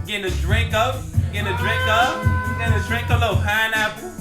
Getting a drink up. Getting a drink up. Getting a drink, a little pineapple.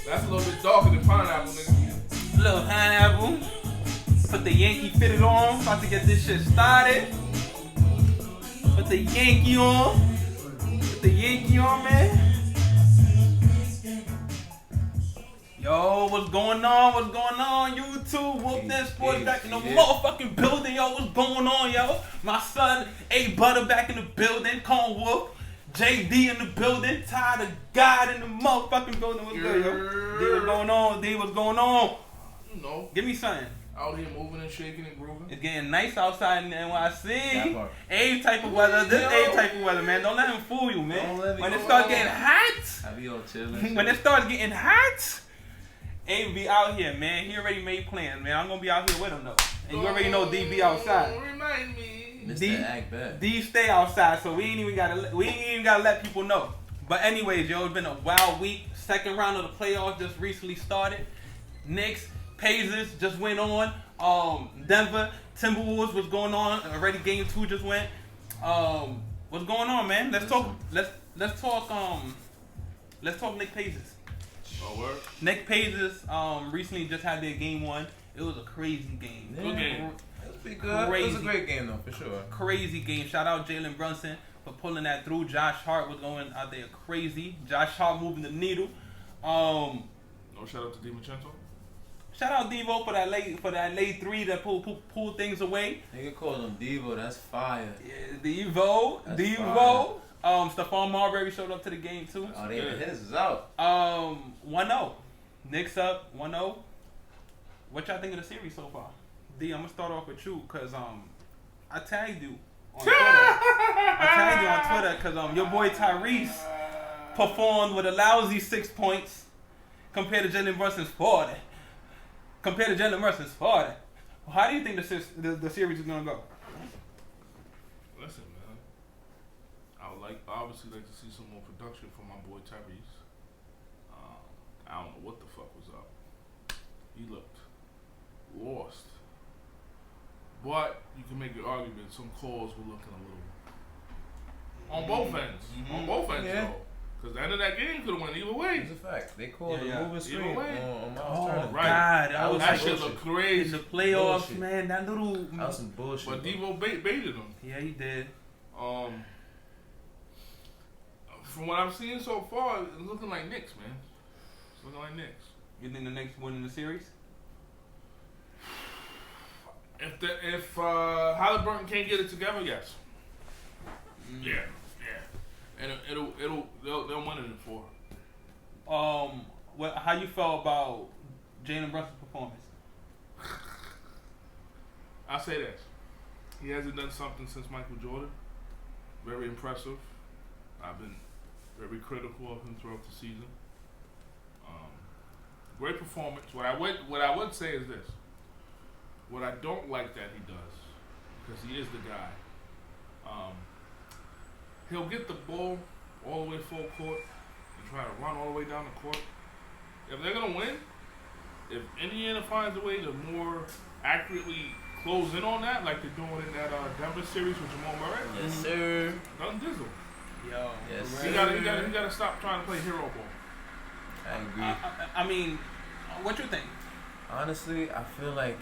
That's a little bit darker than pineapple, nigga. A little pineapple. Put the Yankee fitted on. About to get this shit started. Put the Yankee on. Put the Yankee on, man. Yo, what's going on? What's going on, YouTube? Whoop that sports back in the motherfucking building, yo. What's going on, yo? My son, A Butter back in the building. Cone Whoop. JD in the building. Ty the God in the motherfucking building. What's good, yo? D, what's going on? D, what's going on? You know. Give me something. Out here moving and shaking and grooving. It's getting nice outside in NYC. A type of weather. This A type of weather, man. Don't let him fool you, man. When it starts getting hot. I be all chilling. When it starts getting hot. A be out here, man. He already made plans, man. I'm gonna be out here with him though. And you already know D be outside. Remind me. D stay outside, so we ain't even gotta let people know. But anyways, yo, it's been a wild week. Second round of the playoffs just recently started. Knicks, Pacers just went on. Denver, Timberwolves, what's going on? Already game 2 just went. What's going on, man? Let's talk Nick Pacers. Nick Pacers recently just had their game 1. It was a crazy game. Good game. It was pretty good. It was a great game though, for sure. Crazy game. Shout out Jalen Brunson for pulling that through. Josh Hart was going out there crazy. Josh Hart moving the needle. No shout out to DiVincenzo. Shout out Devo for that late 3 that pulled things away. Nigga called him Devo. That's fire. Yeah, Devo. Stephon Marbury showed up to the game too. Oh, the hitters is out. 1-0. Knicks up 1-0. What y'all think of the series so far? D, I'm gonna start off with you because I tagged you on Twitter. Because your boy Tyrese performed with a lousy 6 points compared to Jalen Brunson's 40. How do you think the series is gonna go? Listen, man. I would obviously like to see some more production from my boy Tyrese. I don't know what the fuck was up. He looked lost. But you can make your argument some calls were looking a little on both ends. Mm-hmm. On both ends, though. Because the end of that game could have went either way. It's a fact. They called the moving screen on Miles Turner. Right. God, that shit looked crazy. In the playoffs, bullshit. man, that little... That was some bullshit. But Devo baited him. Yeah, he did. From what I've seen so far, it's looking like Knicks, man. It's looking like Knicks. You think the Knicks win in the series? If Halliburton can't get it together, yes. Yeah. And they'll win it in 4. How you felt about Jalen Brunson's performance? I'll say this. He hasn't done something since Michael Jordan. Very impressive. I've been very critical of him throughout the season. Great performance. What I would say is this. What I don't like that he does, because he is the guy, he'll get the ball all the way full court and try to run all the way down the court. If they're going to win, if Indiana finds a way to more accurately close in on that, like they're doing in that Denver series with Jamal Murray. Yes, sir. Don't dizzle. Yo. Yes, sir. You gotta stop trying to play hero ball. I agree. I mean, what you think? Honestly, I feel like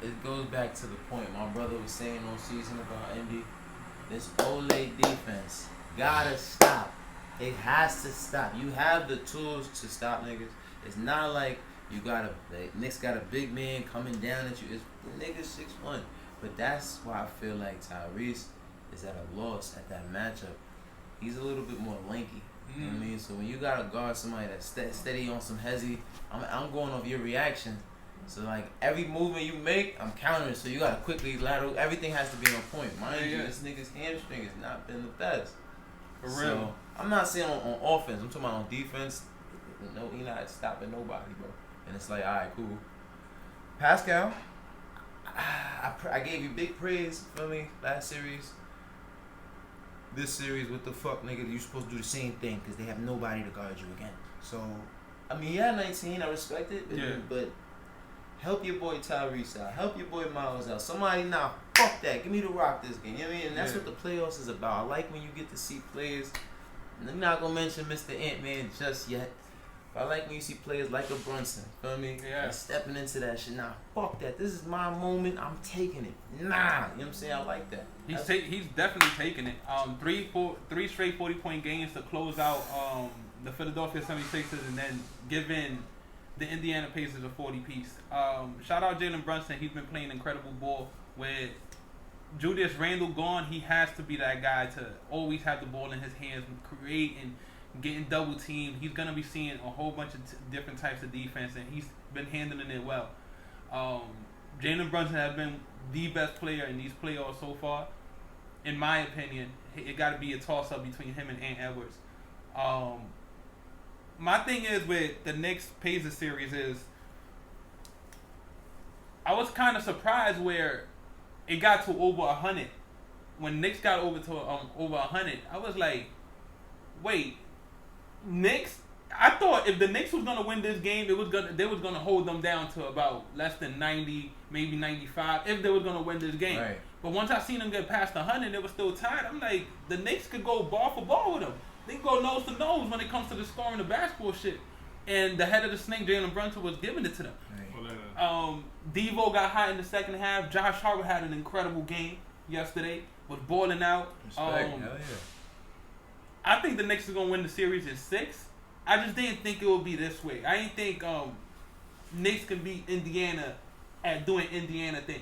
it goes back to the point my brother was saying all season about Indy. This Olay defense gotta stop. It has to stop. You have the tools to stop niggas. It's not like Knicks got a big man coming down at you. It's the niggas 6'1". But that's why I feel like Tyrese is at a loss at that matchup. He's a little bit more lanky. You know what I mean? So when you gotta guard somebody that's steady on some hezzy, I'm going off your reaction. So like every movement you make, I'm countering. So you gotta quickly lateral. Everything has to be on point. Mind you, this nigga's hamstring has not been the best. For real. So I'm not saying on offense. I'm talking about on defense. No, he not stopping nobody, bro. And it's like, all right, cool. Pascal, I gave you big praise for me last series. This series, what the fuck, nigga? You supposed to do the same thing because they have nobody to guard you again. So, I mean, yeah, 19, I respect it. But help your boy Tyrese out. Help your boy Miles out. Somebody knock fuck that. Give me the rock this game. You know what I mean? And that's Yeah. what the playoffs is about. I like when you get to see players. And I'm not gonna mention Mr. Ant-Man just yet. But I like when you see players like a Brunson. Feel me? Yeah. And stepping into that shit. Nah, fuck that. This is my moment. I'm taking it. Nah. You know what I'm saying? I like that. He's definitely taking it. Three straight 40-point games to close out the Philadelphia 76ers and then giving the Indiana Pacers a 40-piece. Shout out Jalen Brunson. He's been playing incredible ball. With Julius Randle gone, he has to be that guy to always have the ball in his hands, create and getting double teamed. He's gonna be seeing a whole bunch of different types of defense, and he's been handling it well. Jalen Brunson has been the best player in these playoffs so far, in my opinion. It got to be a toss-up between him and Ant Edwards. My thing is with the Knicks Pacers series is I was kind of surprised where it got to over 100. When Knicks got over 100, I was like, wait, Knicks? I thought if the Knicks was gonna win this game, they was gonna hold them down to about less than 90, maybe 95, if they was gonna win this game. Right. But once I seen them get past 100, they were still tied. I'm like, the Knicks could go ball for ball with them. They can go nose to nose when it comes to the scoring the basketball shit. And the head of the snake, Jalen Brunson, was giving it to them. Right. Devo got hot in the second half. Josh Hart had an incredible game yesterday. Was balling out. Respect. Hell yeah. I think the Knicks are gonna win the series in 6. I just didn't think it would be this way. I didn't think Knicks can beat Indiana at doing Indiana things.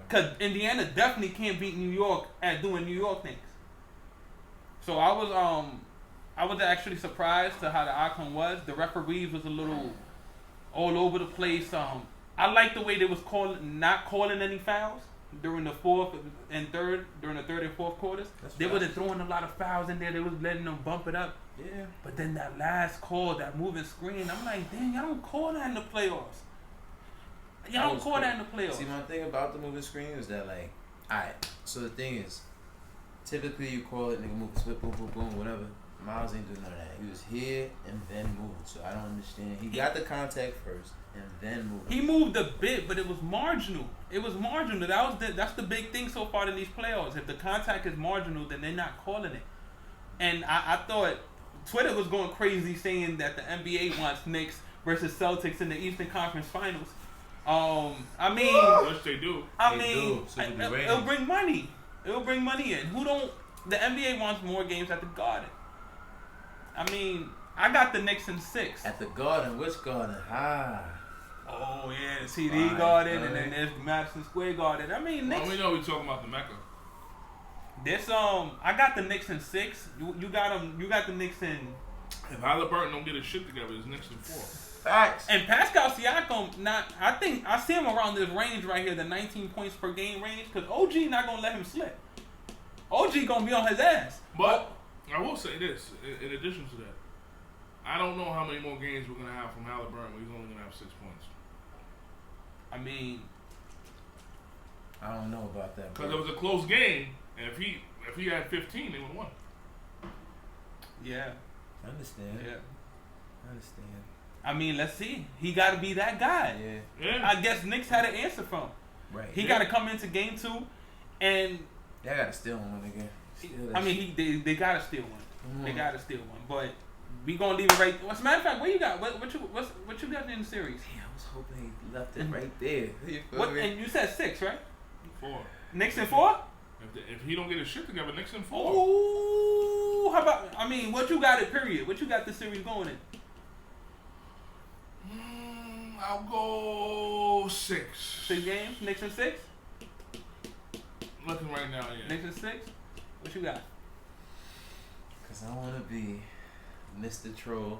Because Indiana definitely can't beat New York at doing New York things. So I was actually surprised to how the outcome was. The referees was a little all over the place. I like the way they was not calling any fouls during the fourth and third and fourth quarters. They wasn't throwing a lot of fouls in there. They was letting them bump it up. Yeah. But then that last call, that moving screen, I'm like, dang, y'all don't call that in the playoffs. Y'all don't call that in the playoffs. See, my thing about the moving screen is that, like, alright, so the thing is, typically you call it, nigga, move, flip, boom, boom, boom, whatever. Miles ain't doing none of that. He was here and then moved, so I don't understand. He got the contact first and then moved. He moved a bit, but it was marginal. It was marginal. That's the big thing so far in these playoffs. If the contact is marginal, then they're not calling it. And I thought Twitter was going crazy saying that the NBA wants Knicks versus Celtics in the Eastern Conference Finals. I mean, yes, they do. It'll bring money. It'll bring money in. The NBA wants more games at the Garden. I mean, I got the Knicks in 6. At the Garden? Which Garden? Oh yeah, the TD Garden, and then there's the Madison Square Garden. I mean, Knicks. Well, we know we're talking about the Mecca. This I got the Knicks in 6. You got them. You got the Knicks in. If Halliburton don't get his shit together, it's Knicks in 4. Facts. And Pascal Siakam, I think I see him around this range right here, the 19 points per game range, because OG not gonna let him slip. OG gonna be on his ass. But I will say this, in addition to that, I don't know how many more games we're gonna have from Halliburton where he's only gonna have 6 points. I mean, I don't know about that. Because it was a close game, and if he had 15, they would have won. yeah, I understand. yeah. I understand. I mean, let's see. He got to be that guy. Yeah. I guess Knicks had an answer for him. Right. He got to come into game 2, and They got to steal one again. I mean, they got to steal one. Mm. They got to steal one. But we gonna leave it right. As a matter of fact, what you got? What you got in the series? Damn, I was hoping he left it right there. You feel What? me? And you said 6, right? 4. Knicks in 4. If he don't get his shit together, Knicks in 4. Ooh, how about? I mean, what you got it? Period. What you got this series going in? I'll go 6. 6 games. Knicks in 6. Looking right now, yeah. Knicks in 6. What you got? Cause I wanna be Mr. Troll.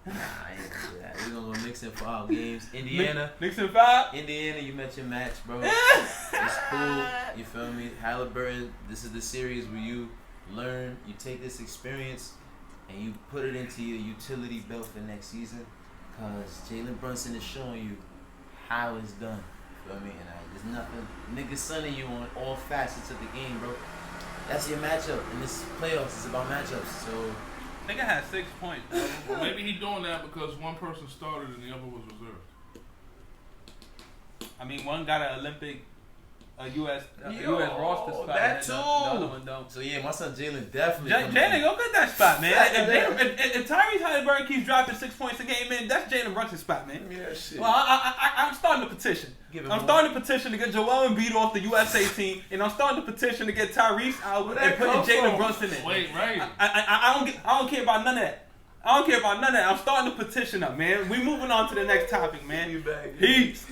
Nah, I ain't gonna do that. We gonna go Knicks in 5 games. Indiana. Knicks in 5. Indiana, you met your match, bro. It's cool. You feel me? Halliburton, this is the series where you learn, you take this experience, and you put it into your utility belt for next season. Cause Jalen Brunson is showing you how it's done. You feel me? And there's nothing niggas sunning you on all facets of the game, bro. That's your matchup. And this playoffs is about matchups. So Nigga had 6 points. Well, maybe he doing that because one person started and the other was reserved. I mean, one got an Olympic a US Yo, roster spot. that and too. The other one don't. So yeah, my son Jalen definitely. Jalen go get that spot, man. Yeah. If Tyrese Halliburton keeps dropping 6 points a game, man, that's Jalen Brunson's spot, man. Yeah, shit. Well, I'm starting to petition. I'm starting to petition to get Joel Embiid off the USA team, and I'm starting to petition to get Tyrese out and putting Jalen Brunson in. Wait, right. I don't care about none of that. I don't care about none of that. I'm starting to petition up, man. We moving on to the next topic, man. Peace.